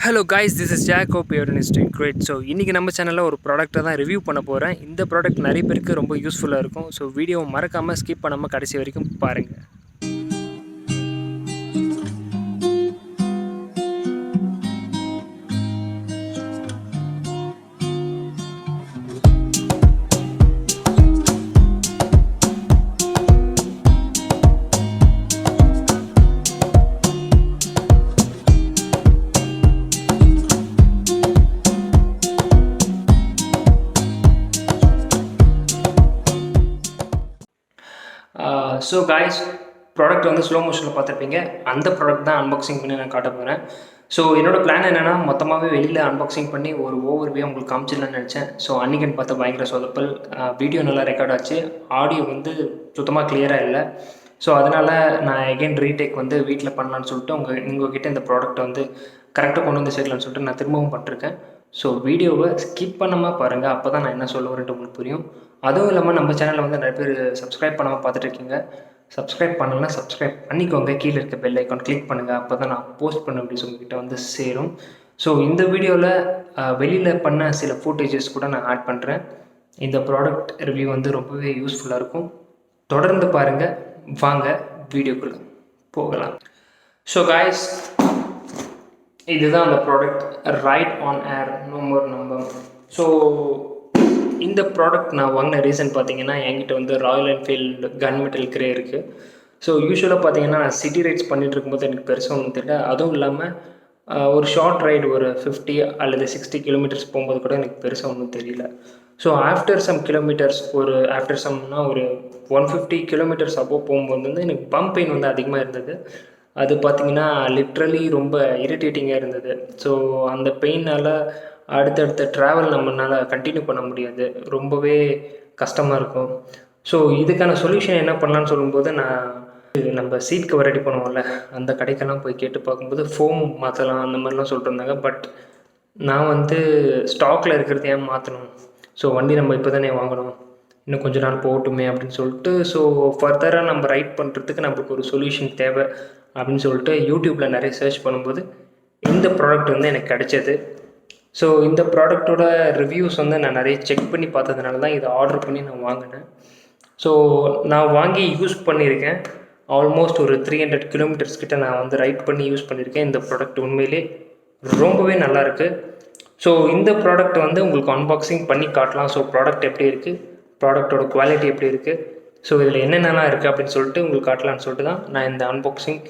Hello guys, this is Jacob யூனிஸ்டிங் great. So இன்றைக்கி நம்ம சேனலில் ஒரு ப்ராடக்ட்டை தான் ரிவ்யூ பண்ண போகிறேன். இந்த ப்ராடக்ட் நிறைய பேருக்கு ரொம்ப யூஸ்ஃபுல்லாக இருக்கும். ஸோ வீடியோவை மறக்காமல் ஸ்கிப் பண்ணாமல் கடைசி வரைக்கும் பாருங்கள். ஸோ காய்ஸ், ப்ராடக்ட் வந்து ஸ்லோ மோஷனில் பார்த்துருப்பீங்க. அந்த ப்ராடக்ட் தான் அன்பாக்சிங் பண்ணி நான் காட்ட போகிறேன். ஸோ என்னோடய பிளான் என்னென்னா, மொத்தமாகவே வெளியில் அன்பாக்சிங் பண்ணி ஒரு ஓவர்வியூ உங்களுக்கு காமிச்சிடலான்னு நினச்சேன். ஸோ அன்றைக்கின்னு பார்த்தா பயங்கர சொதப்பல். வீடியோ நல்லா ரெக்கார்ட் ஆச்சு, ஆடியோ வந்து சுத்தமாக கிளியராக இல்லை. ஸோ அதனால் நான் எகெயின் ரீடேக் வந்து வீட்டில் பண்ணலான்னு சொல்லிட்டு உங்கள்கிட்ட இந்த ப்ராடக்ட்டை வந்து கரெக்டாக கொண்டு வந்து சேர்க்கலான்னு சொல்லிட்டு நான் திரும்பவும் பண்ணிருக்கேன். ஸோ வீடியோவை ஸ்கிப் பண்ணாமல் பாருங்கள், அப்போ தான் நான் என்ன சொல்ல வரேன்ட்டு உங்களுக்கு புரியும். அதுவும் இல்லாமல் நம்ம சேனலில் வந்து நிறைய பேர் சப்ஸ்கிரைப் பண்ணாமல் பார்த்துட்ருக்கீங்க. சப்ஸ்கிரைப் பண்ணலன்னா சப்ஸ்கிரைப் பண்ணிக்கோங்க. கீழே இருக்க பெல் ஐக்கான் கிளிக் பண்ணுங்கள், அப்போ தான் நான் போஸ்ட் பண்ண வீடியோஸ் உங்கள்கிட்ட வந்து சேரும். ஸோ இந்த வீடியோவில் வெளியில் பண்ண சில ஃபுட்டேஜஸ் கூட நான் ஆட் பண்ணுறேன். இந்த ப்ராடக்ட் ரிவ்யூ வந்து ரொம்பவே யூஸ்ஃபுல்லாக இருக்கும். தொடர்ந்து பாருங்கள். வாங்க வீடியோக்குள்ளே போகலாம். ஸோ காய்ஸ், இதுதான் அந்த product, right on air, no more number. So இந்த ப்ராடக்ட் நான் வாங்கின ரீசன் பார்த்தீங்கன்னா, என்கிட்ட வந்து royal enfield gun metal grey இருக்குது. ஸோ யூஸ்வலாக பார்த்தீங்கன்னா, நான் சிட்டி ரைட்ஸ் பண்ணிகிட்டு இருக்கும்போது எனக்கு பெருசாக ஒன்றும் தெரியல. அதுவும் இல்லாமல் ஒரு ஷார்ட் ரைடு ஒரு 50 அல்லது 60 கிலோமீட்டர்ஸ் போகும்போது கூட எனக்கு பெருசாக ஒன்றும் தெரியல. ஸோ ஆஃப்டர் சம் கிலோமீட்டர்ஸ், ஒரு 150 கிலோமீட்டர்ஸ் அப்போ போகும்போது வந்து எனக்கு பம்ப் பெயின் வந்து அதிகமாக இருந்தது. அது பார்த்திங்கன்னா லிட்ரலி ரொம்ப இரிட்டேட்டிங்காக இருந்தது. ஸோ அந்த பெயினால் அடுத்தடுத்த ட்ராவல் நம்மளால் கண்டினியூ பண்ண முடியாது, ரொம்பவே கஷ்டமாக இருக்கும். ஸோ இதுக்கான சொல்யூஷன் என்ன பண்ணலான்னு சொல்லும்போது, நம்ம சீட் கவர் ரெடி பண்ணுவோம்ல, அந்த கடைக்கெல்லாம் போய் கேட்டு பார்க்கும்போது ஃபோம் மாற்றலாம் அந்த மாதிரிலாம் சொல்லிட்டு இருந்தாங்க. பட் நான் வந்து ஸ்டாக்கில் இருக்கிறது ஏன் மாற்றணும்? ஸோ வண்டி நம்ம இப்போ தானே வாங்கணும், இன்னும் கொஞ்ச நாள் போகட்டுமே அப்படின்னு சொல்லிட்டு, ஸோ ஃபர்தராக நம்ம ரைட் பண்ணுறதுக்கு நம்மளுக்கு ஒரு சொல்யூஷன் தேவை அப்படின்னு சொல்லிட்டு யூடியூப்பில் நிறைய சர்ச் பண்ணும்போது இந்த ப்ராடக்ட் வந்து எனக்கு கிடைச்சது. ஸோ இந்த ப்ராடக்டோட ரிவ்யூஸ் வந்து நான் நிறைய செக் பண்ணி பார்த்ததுனால தான் இதை ஆர்டர் பண்ணி நான் வாங்கினேன். ஸோ நான் வாங்கி யூஸ் பண்ணியிருக்கேன். ஆல்மோஸ்ட் ஒரு 300 கிலோமீட்டர்ஸ் கிட்ட நான் வந்து ரைட் பண்ணி யூஸ் பண்ணியிருக்கேன். இந்த ப்ராடக்ட் உண்மையிலே ரொம்பவே நல்லாயிருக்கு. ஸோ இந்த ப்ராடக்ட் வந்து உங்களுக்கு அன்பாக்சிங் பண்ணி காட்டலாம். ஸோ ப்ராடக்ட் எப்படி இருக்குது, ப்ராடக்டோட குவாலிட்டி எப்படி இருக்குது, ஸோ இதில் என்னென்னலாம் இருக்குது அப்படின்னு சொல்லிட்டு உங்களுக்கு காட்டலான்னு சொல்லிட்டு தான் நான் இந்த அன்பாக்சிங்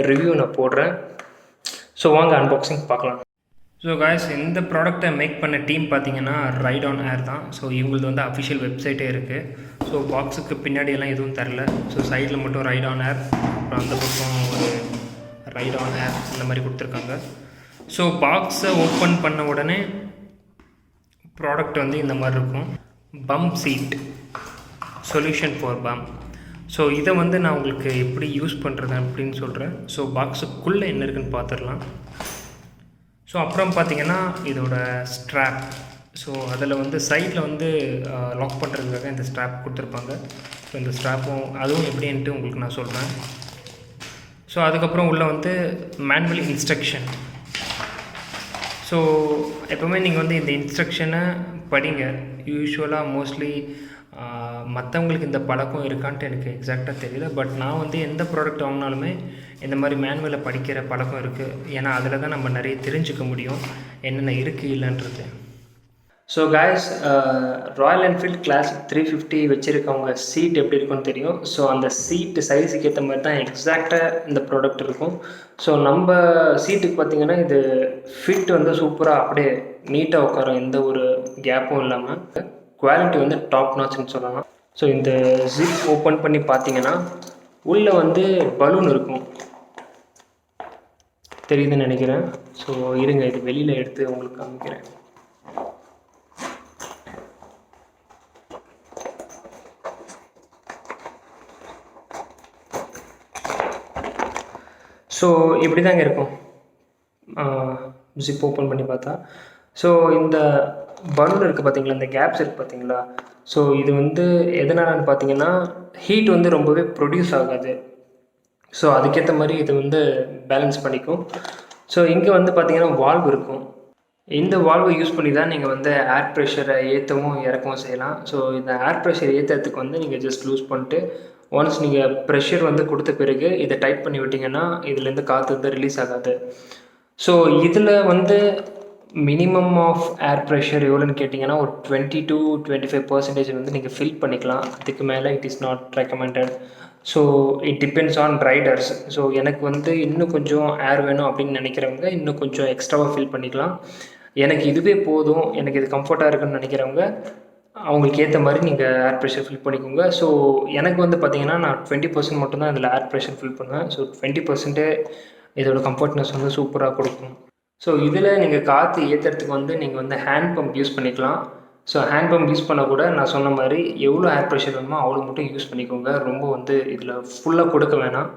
ரிவ்யூ நான் போடுறேன். ஸோ வாங்க அன்பாக்சிங் பார்க்கலாம். ஸோ காய்ஸ், இந்த ப்ராடக்டை மேக் பண்ண டீம் பார்த்தீங்கன்னா ரைட் ஆன் ஏர் தான். ஸோ இவங்களது வந்து அஃபிஷியல் வெப்சைட்டே இருக்குது. ஸோ பாக்ஸுக்கு பின்னாடியெல்லாம் எதுவும் தரல. ஸோ சைடில் மட்டும் ரைட் ஆன் ஏர், அப்புறம் அந்த பக்கம் ஒரு ரைட் ஆன் ஏர் இந்த மாதிரி கொடுத்துருக்காங்க. ஸோ பாக்ஸை ஓப்பன் பண்ண உடனே ப்ராடக்ட் வந்து இந்த மாதிரி இருக்கும். Pump seat solution for pump. So இதை வந்து நான் உங்களுக்கு எப்படி யூஸ் பண்ணுறது அப்படின்னு சொல்கிறேன். ஸோ பாக்ஸுக்குள்ளே என்ன இருக்குதுன்னு பார்த்துடலாம். ஸோ அப்புறம் பார்த்திங்கன்னா இதோட ஸ்ட்ராப். ஸோ அதில் வந்து சைடில் வந்து லாக் பண்ணுறதுக்காக இந்த ஸ்ட்ராப் கொடுத்துருப்பாங்க. ஸோ இந்த ஸ்ட்ராப்பும் அதுவும் எப்படின்ட்டு உங்களுக்கு நான் சொல்கிறேன். ஸோ அதுக்கப்புறம் உள்ளே வந்து மேனுவல் இன்ஸ்ட்ரக்ஷன். ஸோ எப்போவுமே நீங்கள் வந்து இந்த இன்ஸ்ட்ரக்ஷனை படிங்க. யூஸ்வலாக மோஸ்ட்லி மற்றவங்களுக்கு இந்த பழக்கம் இருக்கான்ட்டு எனக்கு எக்ஸாக்டாக தெரியல. பட் நான் வந்து எந்த ப்ராடக்ட் வாங்கினாலுமே இந்த மாதிரி மேனுவலை படிக்கிற பழக்கம் இருக்குது. ஏன்னா அதில் தான் நம்ம நிறைய தெரிஞ்சுக்க முடியும் என்னென்ன இருக்குது இல்லைன்றது. So guys, Royal Enfield Classic 350 வச்சுருக்கவங்க சீட் எப்படி இருக்குன்னு தெரியும். ஸோ அந்த சீட்டு சைஸுக்கு ஏற்ற மாதிரி தான் எக்ஸாக்டாக இந்த ப்ராடக்ட் இருக்கும். ஸோ நம்ம சீட்டுக்கு பார்த்திங்கன்னா இது ஃபிட் வந்து சூப்பராக அப்படியே நீட்டாக உட்காரும், எந்த ஒரு கேப்பும் இல்லாமல். குவாலிட்டி வந்து டாப் நாட்ச்னு சொல்லலாம். ஸோ இந்த ஜிப் ஓப்பன் பண்ணி பார்த்தீங்கன்னா உள்ளே வந்து பலூன் இருக்கும், தெரியுதுன்னு நினைக்கிறேன். ஸோ இருங்க, இது வெளியில் எடுத்து உங்களுக்கு காமிக்கிறேன். ஸோ இப்படி தாங்க இருக்கும் ஜிப் ஓப்பன் பண்ணி பார்த்தா. ஸோ இந்த பலூன் இருக்குது பார்த்தீங்களா, இந்த கேப்ஸ் இருக்குது பார்த்தீங்களா. ஸோ இது வந்து எதனாலன்னு பார்த்தீங்கன்னா, ஹீட் வந்து ரொம்பவே ப்ரொடியூஸ் ஆகாது. ஸோ அதுக்கேற்ற மாதிரி இது வந்து பேலன்ஸ் பண்ணிக்கும். ஸோ இங்கே வந்து பார்த்தீங்கன்னா வால்வ் இருக்கும். இந்த வால்வை யூஸ் பண்ணி தான் நீங்கள் வந்து ஏர் ப்ரெஷரை ஏற்றவும் இறக்கவும் செய்யலாம். ஸோ இந்த ஏர் ப்ரெஷர் ஏற்றுறதுக்கு வந்து நீங்கள் ஜஸ்ட் லூஸ் பண்ணிட்டு ஒன்ஸ் நீங்கள் ப்ரெஷர் வந்து கொடுத்த பிறகு இதை டைட் பண்ணி விட்டிங்கன்னா இதுலேருந்து காற்று வந்து ரிலீஸ் ஆகாது. ஸோ இதில் வந்து மினிமம் ஆஃப் ஏர் ப்ரெஷர் எவ்வளோன்னு கேட்டிங்கன்னா ஒரு 20 to 25% வந்து நீங்கள் ஃபில் பண்ணிக்கலாம். அதுக்கு மேலே it is not recommended. So it depends on Riders. So எனக்கு வந்து இன்னும் கொஞ்சம் ஏர் வேணும் அப்படின்னு நினைக்கிறவங்க இன்னும் கொஞ்சம் எக்ஸ்ட்ராவாக ஃபில் பண்ணிக்கலாம். எனக்கு இதுவே போதும், எனக்கு இது கம்ஃபர்ட்டாக இருக்குன்னு நினைக்கிறவங்க அவங்களுக்கு ஏற்ற மாதிரி நீங்கள் ஏர் ப்ரெஷர் ஃபில் பண்ணிக்கோங்க. ஸோ எனக்கு வந்து பார்த்திங்கன்னா நான் 20% மட்டும்தான் இதில் ஏர் ப்ரெஷர் ஃபில் பண்ணுவேன். ஸோ 20% இதோட கம்ஃபர்ட்னஸ் வந்து சூப்பராக கொடுக்கும். ஸோ இதில் நீங்கள் காற்று ஏற்றுறதுக்கு வந்து நீங்கள் வந்து ஹேண்ட் பம்ப் யூஸ் பண்ணிக்கலாம். ஸோ ஹேண்ட் பம்ப் யூஸ் பண்ண கூட நான் சொன்ன மாதிரி எவ்வளோ ஏர் ப்ரெஷர் வேணுமோ அவ்வளோ மட்டும் யூஸ் பண்ணிக்கோங்க. ரொம்ப வந்து இதில் ஃபுல்லாக கொடுக்க வேணாம்.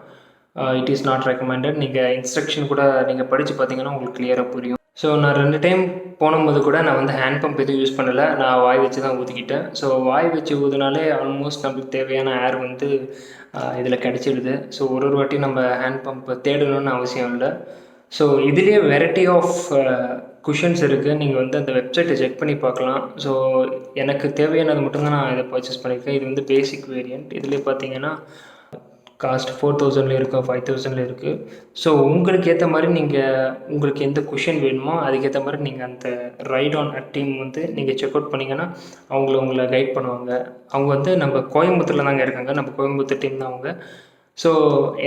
It is not recommended. நீங்கள் இன்ஸ்ட்ரக்ஷன் கூட நீங்கள் படித்து பார்த்தீங்கன்னா உங்களுக்கு கிளியராக புரியும். ஸோ நான் 2 டைம் போகும்போது கூட நான் வந்து ஹேண்ட் பம்ப் எதுவும் யூஸ் பண்ணலை, நான் வாய் வச்சு தான் ஊற்றிக்கிட்டேன். ஸோ வாய் வச்சு ஊற்றினாலே ஆல்மோஸ்ட் நம்மளுக்கு தேவையான ஏர் வந்து இதில் கிடச்சிடுது. ஸோ ஒரு வாட்டி நம்ம ஹேண்ட் பம்ப் தேடணும்னு அவசியம் இல்லை. ஸோ இதுலேயே வெரைட்டி ஆஃப் குஷன்ஸ் இருக்குது. நீங்கள் வந்து அந்த வெப்சைட்டை செக் பண்ணி பார்க்கலாம். ஸோ எனக்கு தேவையானது மட்டும்தான் நான் இதை பர்ச்சேஸ் பண்ணியிருக்கேன். இது வந்து பேசிக் வேரியண்ட். இதுலேயே பார்த்தீங்கன்னா காஸ்ட் 4000 இருக்குது, 5000 இருக்குது. ஸோ உங்களுக்கு ஏற்ற மாதிரி நீங்கள் உங்களுக்கு எந்த குஷன் வேணுமோ அதுக்கேற்ற மாதிரி நீங்கள் அந்த ரைட் ஆன் டீம் வந்து நீங்கள் செக் அவுட் பண்ணிங்கன்னா உங்களை கைட் பண்ணுவாங்க. அவங்க வந்து நம்ம கோயம்புத்தூரில் தாங்க இருக்காங்க, நம்ம கோயம்புத்தூர் டீம் தான் அவங்க. ஸோ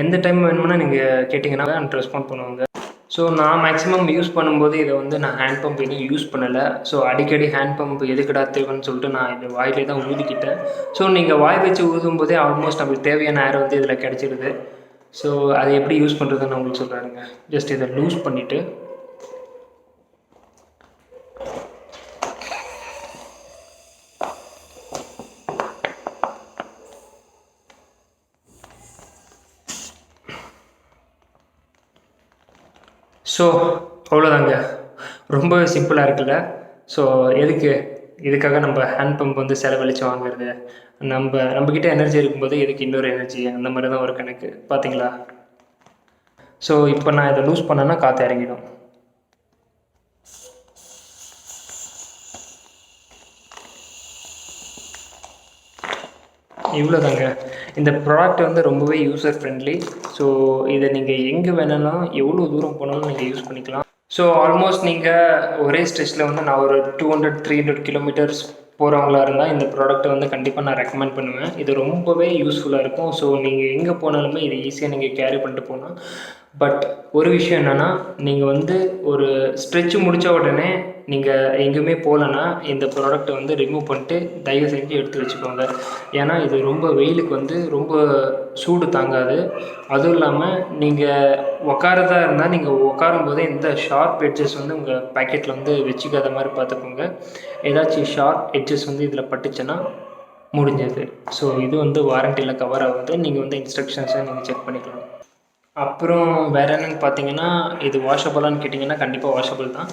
எந்த டைம் வேணும்னா நீங்கள் கேட்டிங்கன்னா அண்ட் ரெஸ்பாண்ட் பண்ணுவாங்க. ஸோ நான் மேக்ஸிமம் யூஸ் பண்ணும்போது இதை வந்து நான் ஹேண்ட் பம்ப் எதுவும் யூஸ் பண்ணலை. ஸோ அடிக்கடி ஹேண்ட் பம்ப் எதுக்கடா தேவைன்னு சொல்லிட்டு நான் இந்த வாயிலே தான் ஊதிக்கிட்டேன். ஸோ நீங்கள் வாய் வச்சு ஊதும் போதே ஆல்மோஸ்ட் நம்மளுக்கு தேவையான ஏர் வந்து இதில் கிடச்சிடுது. ஸோ அதை எப்படி யூஸ் பண்ணுறதுன்னு நான் உங்களுக்கு சொல்கிறேங்க. ஜஸ்ட் இதை லூஸ் பண்ணிவிட்டு ஸோ அவ்வளோதாங்க, ரொம்பவே சிம்பிளாக இருக்குல்ல. ஸோ இதுக்காக நம்ம ஹேண்ட் பம்ப் வந்து செலவழித்து வாங்குறது, நம்மக்கிட்ட எனர்ஜி இருக்கும்போது எதுக்கு இன்னொரு எனர்ஜி, அந்த மாதிரி தான் ஒரு கணக்கு பார்த்தீங்களா. ஸோ இப்போ நான் இதை லூஸ் பண்ணேன்னா காற்று இறங்கிடும். இவ்வளோதாங்க. இந்த ப்ராடக்ட் வந்து ரொம்பவே யூசர் ஃப்ரெண்ட்லி. ஸோ இதை நீங்கள் எங்கே வேணாலும் எவ்வளோ தூரம் போனாலும் நீங்கள் யூஸ் பண்ணிக்கலாம். ஸோ ஆல்மோஸ்ட் நீங்கள் ஒரே ஸ்ட்ரெச்சில் வந்து நான் ஒரு 200-300 கிலோமீட்டர்ஸ் போகிறவங்களா இருந்தால் இந்த ப்ராடக்ட்டை வந்து கண்டிப்பாக நான் ரெக்கமெண்ட் பண்ணுவேன். இது ரொம்பவே யூஸ்ஃபுல்லாக இருக்கும். ஸோ நீங்கள் எங்கே போனாலுமே இது ஈஸியாக நீங்கள் கேரி பண்ணிட்டு போகலாம். பட் ஒரு விஷயம் என்னென்னா, நீங்கள் வந்து ஒரு ஸ்ட்ரெச் முடித்த உடனே நீங்கள் எங்கேயுமே போகலன்னா இந்த ப்ராடக்ட்டை வந்து ரிமூவ் பண்ணிட்டு தயவு செஞ்சு எடுத்து வச்சுக்கோங்க. ஏன்னா இது ரொம்ப வெயிலுக்கு வந்து ரொம்ப சூடு தாங்காது. அதுவும் இல்லாமல் நீங்கள் உட்காரதா இருந்தால் நீங்கள் உட்காரும் போதே இந்த ஷார்ப் எட்ஜஸ் வந்து உங்கள் பேக்கெட்டில் வந்து வச்சுக்காத மாதிரி பார்த்துக்கோங்க. ஏதாச்சும் ஷார்ப் எட்ஜஸ் வந்து இதில் பட்டுச்சுன்னா முடிஞ்சது. ஸோ இது வந்து வாரண்டியில் கவர் ஆகுது. நீங்கள் வந்து இன்ஸ்ட்ரக்ஷன்ஸை நீங்கள் செக் பண்ணிக்கலாம். அப்புறம் வேறு என்னென்னு பார்த்தீங்கன்னா, இது வாஷபிளான்னு கேட்டிங்கன்னா கண்டிப்பாக வாஷபிள் தான்.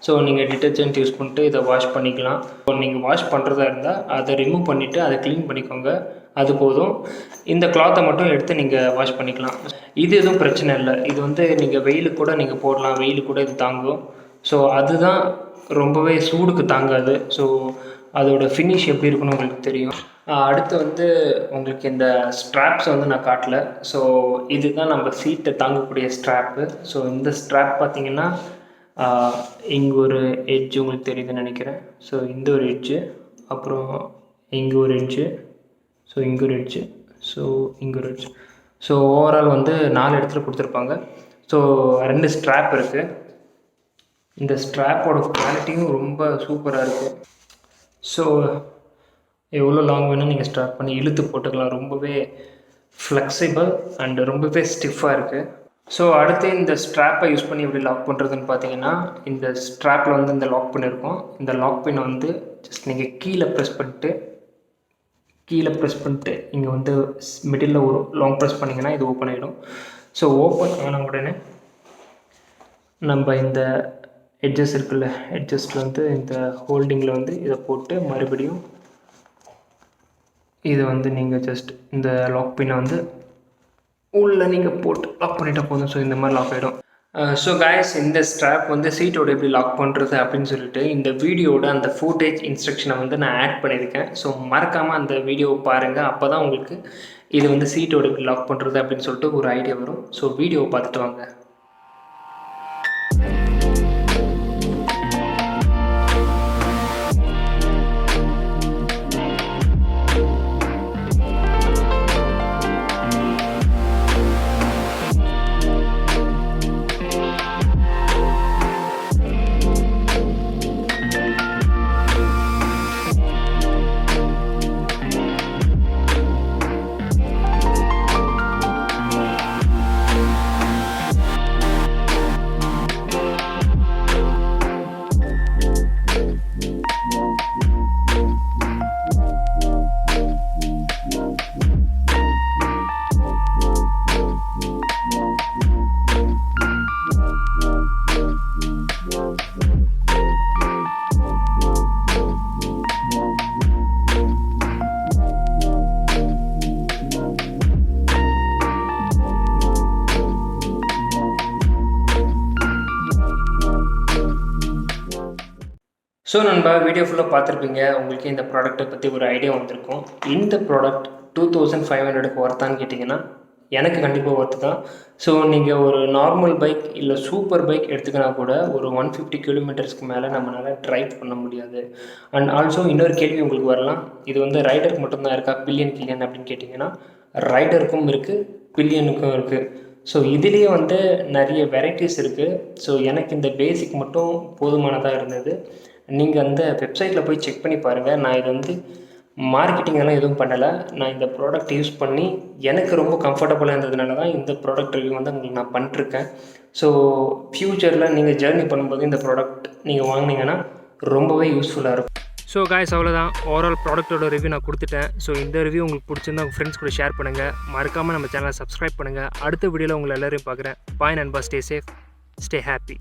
ஸோ நீங்கள் டிட்டர்ஜென்ட் யூஸ் பண்ணிட்டு இதை வாஷ் பண்ணிக்கலாம். இப்போ நீங்கள் வாஷ் பண்ணுறதா இருந்தால் அதை ரிமூவ் பண்ணிவிட்டு அதை க்ளீன் பண்ணிக்கோங்க, அது போதும். இந்த கிளாத்தை மட்டும் எடுத்து நீங்கள் வாஷ் பண்ணிக்கலாம். இது எதுவும் பிரச்சனை இல்லை. இது வந்து நீங்கள் வெயிலுக்கு கூட நீங்கள் போடலாம், வெயிலுக்கு கூட இது தாங்கும். ஸோ அதுதான் ரொம்பவே சூடுக்கு தாங்காது. ஸோ அதோட ஃபினிஷ் எப்படி இருக்குன்னு உங்களுக்கு தெரியும். அடுத்து வந்து உங்களுக்கு இந்த ஸ்ட்ராப்ஸை வந்து நான் காட்டல. ஸோ இதுதான் நம்ம சீட்டை தாங்கக்கூடிய ஸ்ட்ராப்பு. ஸோ இந்த ஸ்ட்ராப் பார்த்திங்கன்னா இங்கே ஒரு எட்ஜ் உங்களுக்கு தெரியுதுன்னு நினைக்கிறேன். ஸோ இந்த ஒரு எட்ஜு, அப்புறம் இங்கே ஒரு எட்ஜு, ஸோ இங்கே ஒரு எட்ஜு, ஸோ இங்கே ஒரு எட்ஜு. ஸோ ஓவரால் வந்து 4 இடத்துல கொடுத்துருப்பாங்க. ஸோ 2 ஸ்ட்ராப் இருக்குது. இந்த ஸ்ட்ராப்போட குவாலிட்டியும் ரொம்ப சூப்பராக இருக்குது. ஸோ எவ்வளோ லாங் வேணும் நீங்கள் ஸ்ட்ராப் பண்ணி இழுத்து போட்டுக்கலாம். ரொம்பவே ஃப்ளெக்சிபிள் அண்ட் ரொம்பவே ஸ்டிஃபாக இருக்குது. ஸோ அடுத்து இந்த ஸ்ட்ராப்பை யூஸ் பண்ணி எப்படி லாக் பண்ணுறதுன்னு பார்த்தீங்கன்னா, இந்த ஸ்ட்ராப்பில் வந்து இந்த லாக் பின் இருக்கும். இந்த லாக் பின்னை வந்து ஜஸ்ட் நீங்கள் கீழே ப்ரெஸ் பண்ணிட்டு இங்கே வந்து மிடில் ஒரு லாங் ப்ரெஸ் பண்ணிங்கன்னா இது ஓப்பன் ஆகிடும். ஸோ ஓப்பன் ஆன உடனே நம்ம இந்த எட்ஜஸ் இருக்குல்ல, எட்ஜஸ்ட்டில் வந்து இந்த ஹோல்டிங்கில் வந்து இதை போட்டு மறுபடியும் இதை வந்து நீங்கள் ஜஸ்ட் இந்த லாக் பின்னை வந்து உள்ளே நீங்கள் போட்டு லாக் பண்ணிட்டால் போதும். ஸோ இந்த மாதிரி லாக் ஆகிடும். ஸோ காய்ஸ், இந்த ஸ்ட்ராப் வந்து சீட்டோட எப்படி லாக் பண்ணுறது அப்படின்னு சொல்லிட்டு இந்த வீடியோட அந்த ஃபுட்டேஜ் இன்ஸ்ட்ரக்ஷனை வந்து நான் ஆட் பண்ணியிருக்கேன். ஸோ மறக்காமல் அந்த வீடியோவை பாருங்கள். அப்போ தான் உங்களுக்கு இது வந்து சீட்டோட எப்படி லாக் பண்ணுறது அப்படின்னு சொல்லிட்டு ஒரு ஐடியா வரும். ஸோ வீடியோவை பார்த்துட்டு வாங்க. ஸோ நண்பா, வீடியோ ஃபுல்லாக பார்த்துருப்பீங்க. உங்களுக்கு இந்த ப்ராடக்ட்டை பற்றி ஒரு ஐடியா வந்திருக்கும். இந்த ப்ராடக்ட் 2500க்கு ஒர்த்தான்னு கேட்டிங்கன்னா எனக்கு கண்டிப்பாக ஒர்த்து தான். ஸோ நீங்கள் ஒரு நார்மல் பைக் இல்லை சூப்பர் பைக் எடுத்துக்கினா கூட ஒரு 150 கிலோமீட்டர்ஸ்க்கு மேலே நம்மளால் ட்ரைவ் பண்ண முடியாது. அண்ட் ஆல்சோ இன்னொரு கேள்வி உங்களுக்கு வரலாம், இது வந்து ரைடருக்கு மட்டும்தான் இருக்கா, பில்லியன் கில்லியன் அப்படின்னு கேட்டிங்கன்னா ரைடருக்கும் இருக்குது, பில்லியனுக்கும் இருக்குது. ஸோ இதுலேயே வந்து நிறைய வெரைட்டிஸ் இருக்குது. ஸோ எனக்கு இந்த பேசிக் மட்டும் போதுமானதாக இருந்தது. நீங்கள் அந்த வெப்சைட்டில் போய் செக் பண்ணி பாருங்கள். நான் இது வந்து மார்க்கெட்டிங்கெல்லாம் எதுவும் பண்ணலை. நான் இந்த ப்ராடக்ட் யூஸ் பண்ணி எனக்கு ரொம்ப கம்ஃபர்டபுளாக இருந்ததுனால தான் இந்த ப்ராடக்ட் ரிவ்யூ வந்து உங்களுக்கு நான் பண்ணிருக்கேன். ஸோ ஃப்யூச்சரில் நீங்கள் ஜேர்னி பண்ணும்போது இந்த ப்ராடக்ட் நீங்கள் வாங்கினீங்கன்னா ரொம்பவே யூஸ்ஃபுல்லாக இருக்கும். ஸோ காய்ஸ், அவ்வளோதான். ஓவரால் ப்ராடக்ட்டோட ரிவ்யூ நான் கொடுத்துட்டேன். ஸோ இந்த ரிவ்யூ உங்களுக்கு பிடிச்சிருந்தா உங்கள் ஃப்ரெண்ட்ஸ் கூட ஷேர் பண்ணுங்கள். மறக்காமல் நம்ம சேனலை சப்ஸ்கிரைப் பண்ணுங்கள். அடுத்த வீடியோவில் உங்களை எல்லோரையும் பார்க்குறேன். பாய் நண்பா, ஸ்டே சேஃப், ஸ்டே ஹாப்பி.